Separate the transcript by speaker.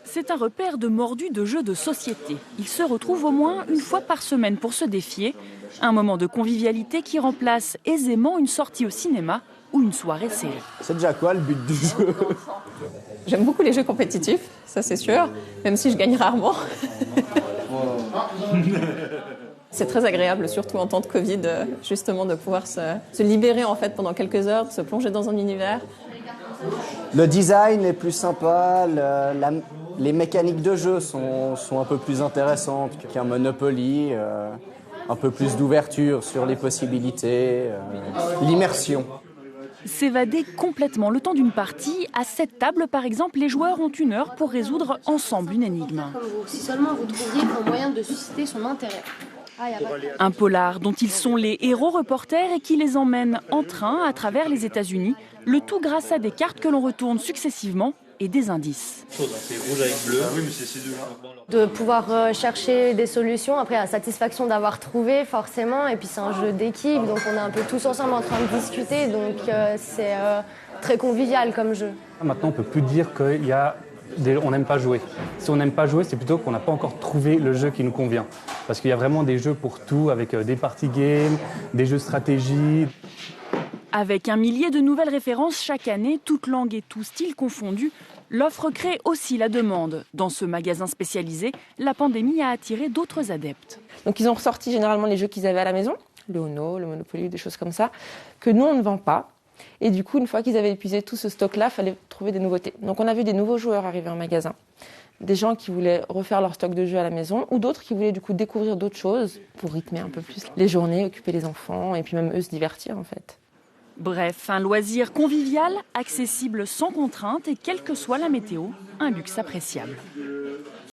Speaker 1: C'est un repère de mordus de jeux de société. Ils se retrouvent au moins une fois par semaine pour se défier. Un moment de convivialité qui remplace aisément une sortie au cinéma ou une soirée série.
Speaker 2: C'est déjà quoi le but du jeu?
Speaker 3: J'aime beaucoup les jeux compétitifs, ça c'est sûr, même si je gagne rarement. C'est très agréable, surtout en temps de Covid, justement de pouvoir se libérer en fait pendant quelques heures, de se plonger dans un univers.
Speaker 2: Le design est plus sympa, les mécaniques de jeu sont un peu plus intéressantes qu'un Monopoly, un peu plus d'ouverture sur les possibilités, l'immersion.
Speaker 1: S'évader complètement le temps d'une partie. À cette table, par exemple, les joueurs ont 1 heure pour résoudre ensemble une énigme.
Speaker 4: Si seulement vous trouviez un moyen de susciter son intérêt.
Speaker 1: Un polar dont ils sont les héros reporters et qui les emmène en train à travers les États-Unis, le tout grâce à des cartes que l'on retourne successivement et des indices.
Speaker 5: C'est rouge avec bleu.
Speaker 6: De pouvoir chercher des solutions, après la satisfaction d'avoir trouvé forcément, et puis c'est un jeu d'équipe, donc on est un peu tous ensemble en train de discuter, donc c'est très convivial comme jeu.
Speaker 7: Maintenant on ne peut plus dire qu'on n'aime pas jouer. Si on n'aime pas jouer, c'est plutôt qu'on n'a pas encore trouvé le jeu qui nous convient. Parce qu'il y a vraiment des jeux pour tout, avec des party games, des jeux de stratégie.
Speaker 1: Avec 1 millier de nouvelles références chaque année, toutes langues et tous styles confondus, l'offre crée aussi la demande. Dans ce magasin spécialisé, la pandémie a attiré d'autres adeptes.
Speaker 3: Donc ils ont ressorti généralement les jeux qu'ils avaient à la maison, le Uno, le Monopoly, des choses comme ça, que nous on ne vend pas. Et du coup, une fois qu'ils avaient épuisé tout ce stock-là, il fallait trouver des nouveautés. Donc on a vu des nouveaux joueurs arriver en magasin, des gens qui voulaient refaire leur stock de jeux à la maison, ou d'autres qui voulaient du coup découvrir d'autres choses pour rythmer un peu plus les journées, occuper les enfants, et puis même eux se divertir en fait.
Speaker 1: Bref, un loisir convivial, accessible sans contrainte et quelle que soit la météo, un luxe appréciable.